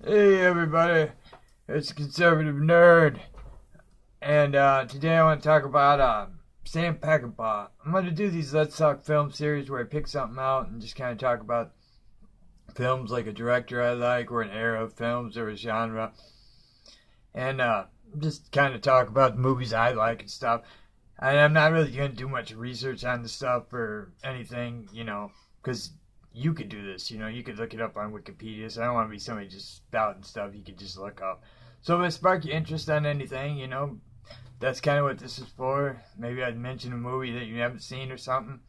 Hey everybody, it's Conservative Nerd, and today I want to talk about Sam Peckinpah. I'm going to do these Let's Talk Film series where I pick something out and just kind of talk about films like a director I like, or an era of films, or a genre, and just kind of talk about the movies I like and stuff. And I'm not really going to do much research on the stuff or anything, because you could do this, you could look it up on Wikipedia. So I don't want to be somebody just spouting stuff you could just look up. So if it spark your interest on anything, that's kind of what this is for. Maybe I'd mention a movie that you haven't seen or something.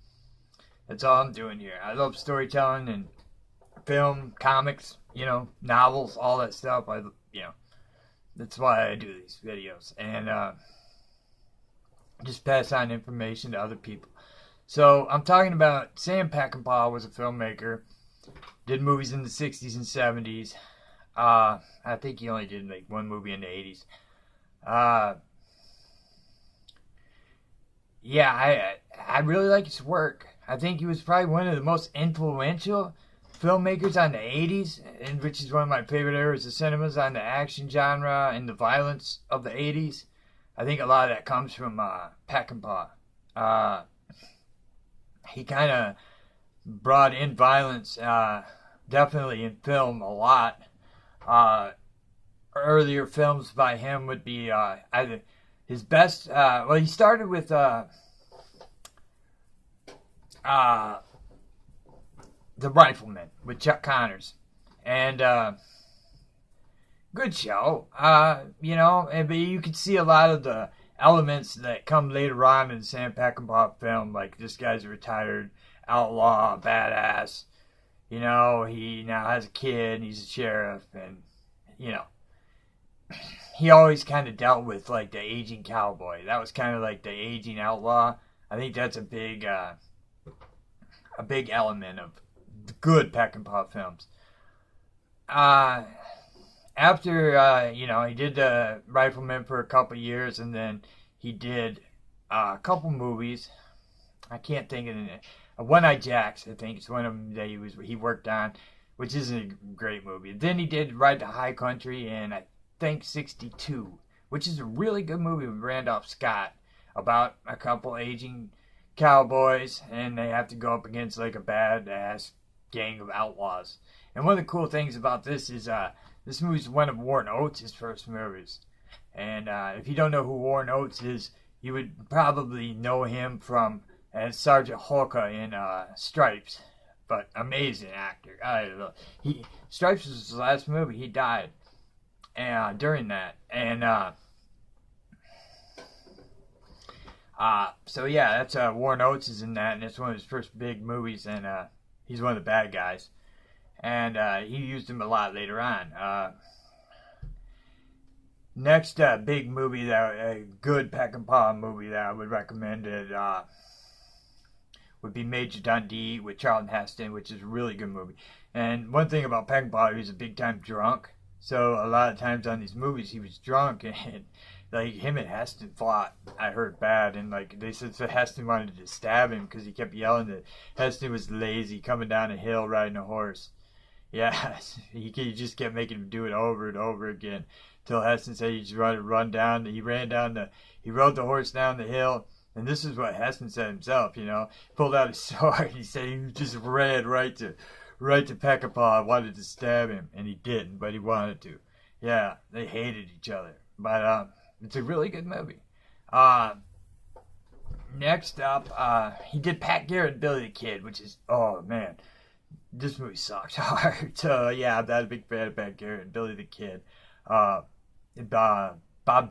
That's all I'm doing here. I love storytelling and film, comics, novels, all that stuff. That's why I do these videos. And just pass on information to other people. So I'm talking about Sam Peckinpah was a filmmaker, did movies in the 60s and 70s. I think he only did like one movie in the 80s. Uh, yeah, I really like his work. I think he was probably one of the most influential filmmakers on the 80s, and which is one of my favorite eras of cinemas, on the action genre and the violence of the 80s. I think a lot of that comes from Peckinpah. Uh, he kind of brought in violence, definitely in film a lot. Uh, Earlier films by him would be either his best. Well, he started with uh, The Rifleman with Chuck Connors, and good show. But you could see a lot of the elements that come later on in the Sam Peckinpah film, like this guy's a retired outlaw, badass. He now has a kid, and he's a sheriff, and you know, he always kind of dealt with like the aging cowboy. That was kind of like the aging outlaw. I think that's a big element of the good Peckinpah films. Uh, After he did the Rifleman for a couple years, and then he did a couple movies. I can't think of it. One Eye Jacks, I think, is one of them that he worked on, which isn't a great movie. Then he did Ride to High Country in, I think, '62, which is a really good movie with Randolph Scott, about a couple aging cowboys, and they have to go up against like a badass gang of outlaws. And one of the cool things about this is this movie is one of Warren Oates' first movies. And if you don't know who Warren Oates is, you would probably know him from as Sergeant Hulka in Stripes. But amazing actor. I don't know. Stripes was his last movie. He died during that. And so yeah, that's Warren Oates is in that, and it's one of his first big movies, and he's one of the bad guys. And he used him a lot later on. Next big movie, that a good Peckinpah movie that I would recommend would be Major Dundee with Charlton Heston, which is a really good movie. And one thing about Peckinpah, he was a big time drunk. So a lot of times on these movies, he was drunk, and like him and Heston fought. I heard bad, and like they said, so Heston wanted to stab him because he kept yelling that Heston was lazy coming down a hill riding a horse. Yeah, he just kept making him do it over and over again. Till Heston said he just run down. He rode the horse down the hill. And this is what Heston said himself, pulled out his sword. He said he just ran right to Peckinpah, wanted to stab him, and he didn't, but he wanted to. Yeah, they hated each other. But it's a really good movie. Uh, Next up, he did Pat Garrett and Billy the Kid, which is, oh man, this movie sucked hard. So yeah, I'm not a big fan of Pat Garrett and Billy the Kid. Uh, Bob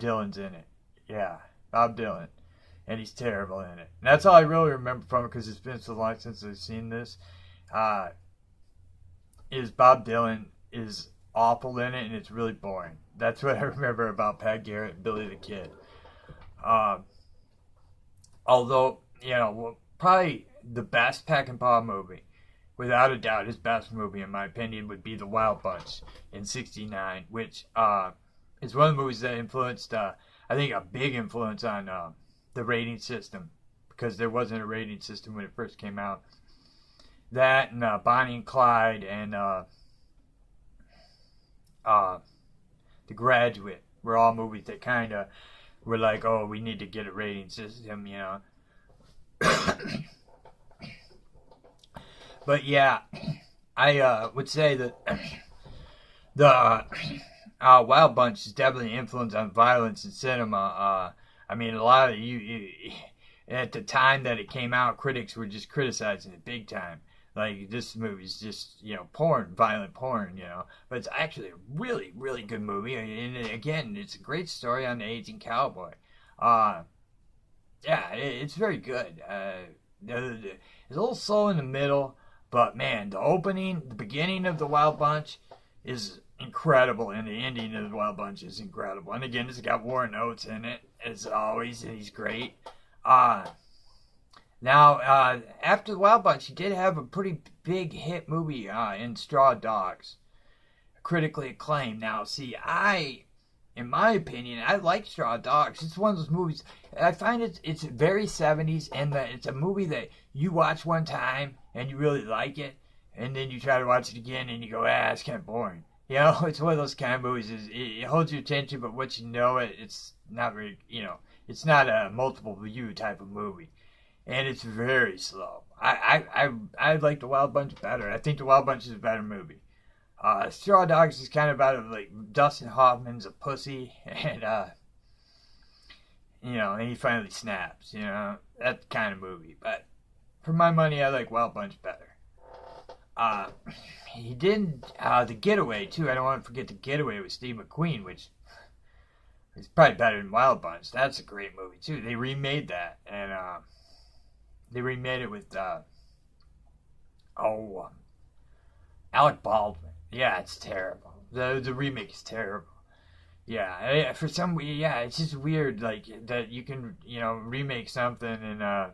Dylan's in it. Yeah, Bob Dylan, and he's terrible in it. And that's all I really remember from it because it's been so long since I've seen this. Uh, is Bob Dylan is awful in it, and it's really boring. That's what I remember about Pat Garrett and Billy the Kid. Um, Although, probably the best Peckinpah movie, without a doubt, his best movie, in my opinion, would be The Wild Bunch in '69, which is one of the movies that influenced, I think, a big influence on the rating system, because there wasn't a rating system when it first came out. That and Bonnie and Clyde and The Graduate were all movies that kind of were like, oh, we need to get a rating system, you know. But yeah, I would say that the Wild Bunch is definitely influenced on violence in cinema. I mean, a lot of at the time that it came out, critics were just criticizing it big time. Like, this movie's just, you know, porn, violent porn, you know. But it's actually a really, really good movie. And again, it's a great story on the aging cowboy. Yeah, it's very good. It's a little slow in the middle, but man, the beginning of the Wild Bunch is incredible, and the ending of the Wild Bunch is incredible. And again, it's got Warren Oates in it, as always, and he's great. Now, after the Wild Bunch, he did have a pretty big hit movie in Straw Dogs, critically acclaimed. Now, see, in my opinion, I like Straw Dogs. It's one of those movies, I find it's very 70s, and it's a movie that you watch one time, and you really like it, and then you try to watch it again, and you go, it's kind of boring. You know, it's one of those kind of movies, it holds your attention, but once you know it, it's not very, you know, it's not a multiple view type of movie. And it's very slow. I like the Wild Bunch better. I think the Wild Bunch is a better movie. Straw Dogs is kind of about like Dustin Hoffman's a pussy, and you know, and he finally snaps. You know, that kind of movie. But for my money, I like Wild Bunch better. He did The Getaway too. I don't want to forget The Getaway with Steve McQueen, which is probably better than Wild Bunch. That's a great movie too. They remade that, and they remade it with Alec Baldwin. Yeah, it's terrible. The remake is terrible. Yeah, for some reason, yeah, it's just weird, like that you can, you know, remake something and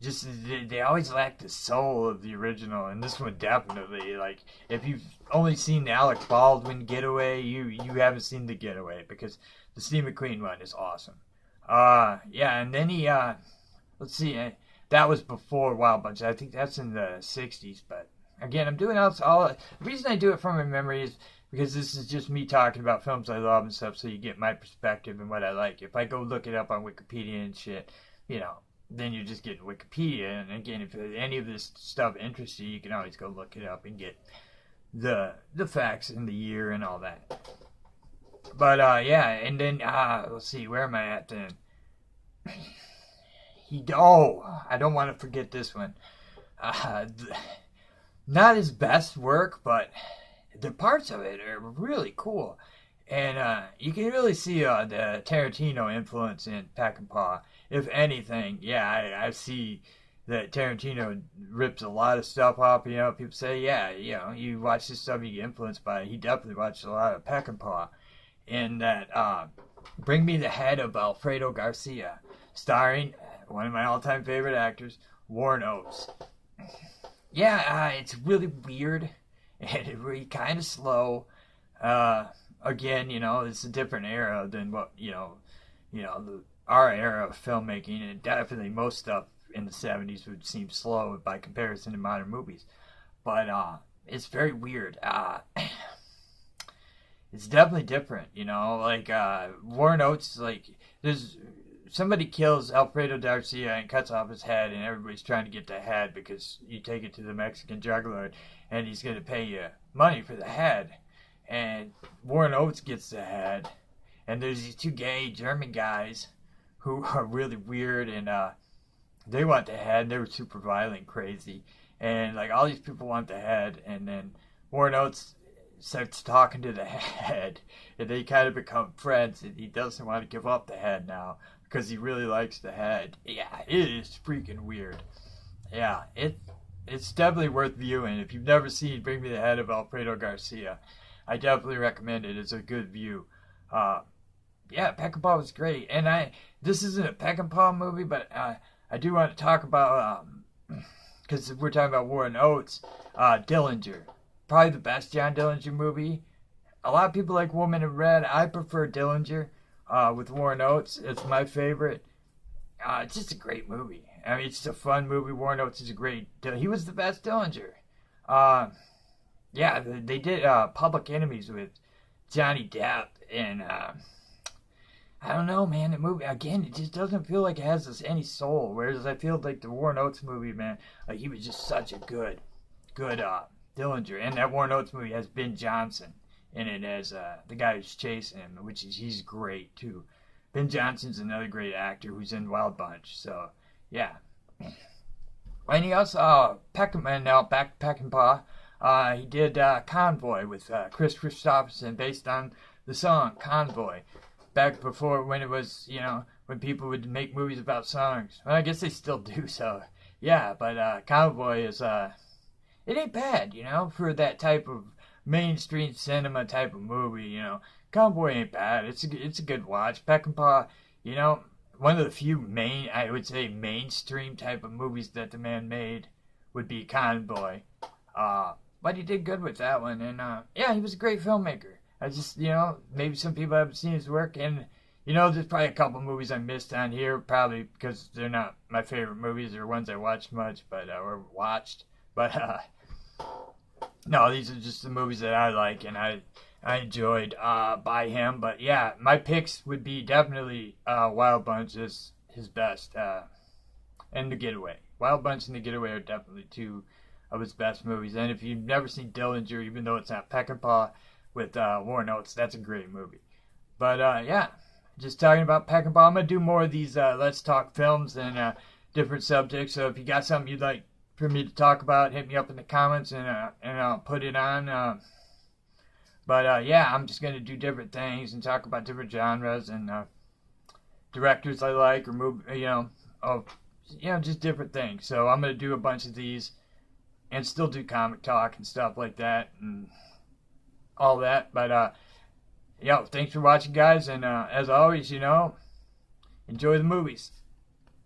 just they always lack the soul of the original, and this one definitely, like, if you've only seen the Alec Baldwin Getaway, you haven't seen The Getaway, because the Steve McQueen one is awesome. Yeah, and then he let's see, that was before Wild Bunch. I think that's in the 60s, but again, I'm doing all the reason I do it from my memory is because this is just me talking about films I love and stuff, so you get my perspective and what I like. If I go look it up on Wikipedia and shit, you know, then you're just getting Wikipedia. And again, if any of this stuff interests you, you can always go look it up and get the facts and the year and all that. But yeah, and then let's see, where am I at then? I don't want to forget this one. Not his best work, but the parts of it are really cool. And you can really see the Tarantino influence in Peckinpah. If anything, yeah, I see that Tarantino rips a lot of stuff off. You know, people say, yeah, you know, you watch this stuff, you get influenced by it. He definitely watched a lot of Peckinpah. And that Bring Me the Head of Alfredo Garcia, starring one of my all-time favorite actors, Warren Oates. Yeah, it's really weird and it's really kind of slow. Again, you know, it's a different era than what our era of filmmaking, and definitely most stuff in the 70s would seem slow by comparison to modern movies. But it's very weird. It's definitely different, you know. Like Warren Oates, like there's somebody kills Alfredo Garcia and cuts off his head, and everybody's trying to get the head because you take it to the Mexican juggler, and he's going to pay you money for the head. And Warren Oates gets the head, and there's these two gay German guys who are really weird, and they want the head, and they were super violent and crazy. And like all these people want the head, and then Warren Oates starts talking to the head, and they kind of become friends, and he doesn't want to give up the head now because he really likes the head. Yeah, it is freaking weird. Yeah, it's definitely worth viewing. If you've never seen Bring Me the Head of Alfredo Garcia, I definitely recommend it. It's a good view. Yeah, Peckinpah was great. And this isn't a Peckinpah movie, but I do want to talk about, because we're talking about Warren Oates, Dillinger. Probably the best John Dillinger movie. A lot of people like Woman in Red. I prefer Dillinger with Warren Oates. It's my favorite. It's just a great movie. I mean, it's just a fun movie. Warren Oates is he was the best Dillinger. yeah, they did Public Enemies with Johnny Depp, and I don't know, man. The movie again, it just doesn't feel like it has any soul. Whereas I feel like the Warren Oates movie, man, like he was just such a good Dillinger. And that Warren Oates movie has Ben Johnson in it as the guy who's chasing him, which is he's great too. Ben Johnson's another great actor who's in Wild Bunch. So yeah. Anything else? Peckinpah now back to Peckinpah. He did Convoy with Chris Christopherson based on the song Convoy. Back before when it was, when people would make movies about songs. Well, I guess they still do, so yeah, but Cowboy is, it ain't bad, for that type of mainstream cinema type of movie. Cowboy ain't bad. It's a good watch. Peckinpah, one of the few I would say, mainstream type of movies that the man made would be Convoy. But he did good with that one, and yeah, he was a great filmmaker. I just, maybe some people haven't seen his work, and, there's probably a couple movies I missed on here, probably because they're not my favorite movies or ones I watched much, or watched. But, no, these are just the movies that I like, and I enjoyed by him. But, yeah, my picks would be definitely Wild Bunch is his best, and The Getaway. Wild Bunch and The Getaway are definitely two of his best movies. And if you've never seen Dillinger, even though it's not Peckinpah, with Warren Oates, that's a great movie. But yeah, just talking about Peckinpah. I'm gonna do more of these Let's Talk films and different subjects. So if you got something you'd like for me to talk about, hit me up in the comments and I'll put it on. But yeah, I'm just gonna do different things and talk about different genres and directors I like or just different things. So I'm gonna do a bunch of these and still do comic talk and stuff like that and all that. But thanks for watching, guys, and as always, enjoy the movies.